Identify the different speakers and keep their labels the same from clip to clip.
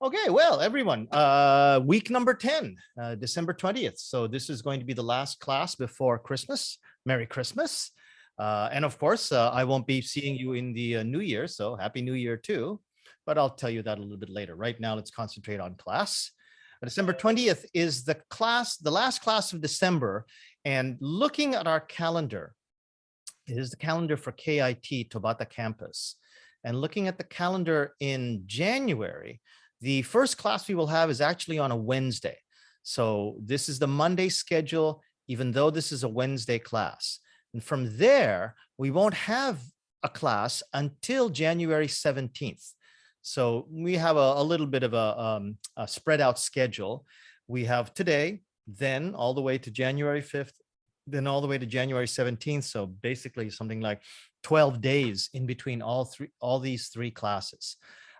Speaker 1: Okay, well, everyone, week number 10, December 20th. So this is going to be the last class before Christmas. Merry Christmas. And of course, I won't be seeing you in the new year, so Happy New Year too. But I'll tell you that a little bit later. Right now, let's concentrate on class. December 20th is the last class of December. And looking at our calendar, it is the calendar for KIT Tobata campus. And looking at the calendar in January, the first class we will have is actually on a Wednesday. So this is the Monday schedule, even though this is a Wednesday class. And from there, we won't have a class until January 17th. So we have a little bit of a spread out schedule. We have today, then all the way to January 5th, then all the way to January 17th. So basically something like 12 days in between all these three classes.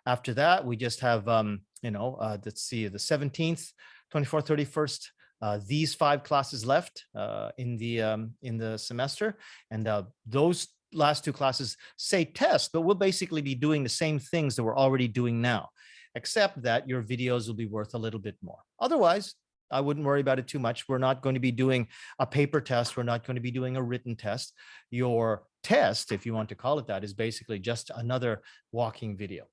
Speaker 1: After that, we just have, let's see, the 17th, 24th, 31st, these 5 classes left in the semester. And those last 2 classes say test, but we'll basically be doing the same things that we're already doing now, except that your videos will be worth a little bit more. Otherwise, I wouldn't worry about it too much. We're not going to be doing a paper test. We're not going to be doing a written test. Your test, if you want to call it that, is basically just another walking video.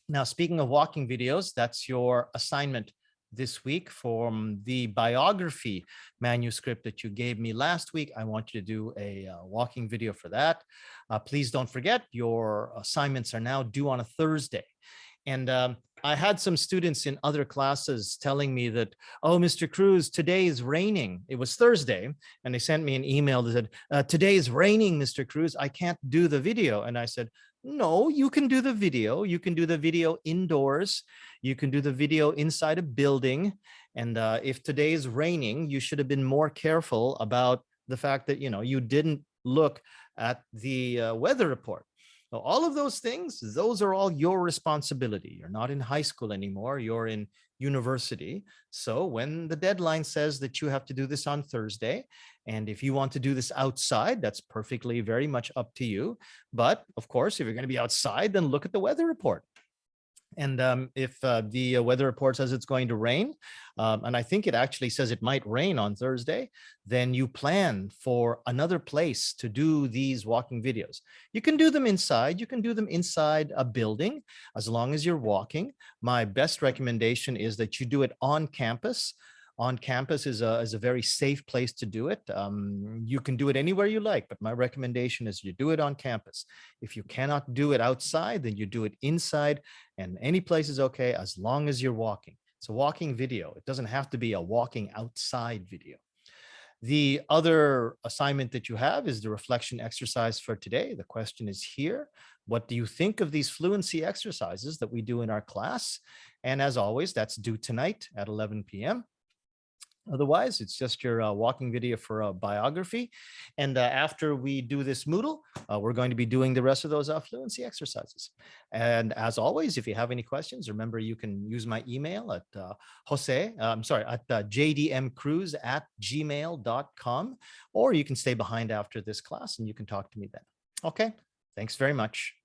Speaker 1: Now, speaking of walking videos, that's your assignment this week from the biography manuscript that you gave me last week. I want you to do a walking video for that. Please don't forget, your assignments are now due on a Thursday. And I had some students in other classes telling me that, oh, Mr. Cruz, today is raining. It was Thursday, and they sent me an email that said, today is raining, Mr. Cruz. I can't do the video. And I said, no, you can do the video. You can do the video indoors. You can do the video inside a building. And if today is raining, you should have been more careful about the fact that, you didn't look at the weather report. So all of those things, those are all your responsibility. You're not in high school anymore. You're in university. So when the deadline says that you have to do this on Thursday, and if you want to do this outside, that's perfectly very much up to you. But of course, if you're going to be outside, then look at the weather report. And if the weather report says it's going to rain, and I think it actually says it might rain on Thursday, then you plan for another place to do these walking videos. You can do them inside. You can do them inside a building as long as you're walking. My best recommendation is that you do it on campus. On campus is a very safe place to do it. You can do it anywhere you like, but my recommendation is you do it on campus. If you cannot do it outside, then you do it inside, and any place is okay as long as you're walking. It's a walking video. It doesn't have to be a walking outside video. The other assignment that you have is the reflection exercise for today. The question is here. What do you think of these fluency exercises that we do in our class? And as always, that's due tonight at 11 p.m. Otherwise, it's just your walking video for a biography. And after we do this Moodle, we're going to be doing the rest of those fluency exercises. And as always, if you have any questions, remember you can use my email at jdmcruz@gmail.com, or you can stay behind after this class and you can talk to me then. Okay, thanks very much.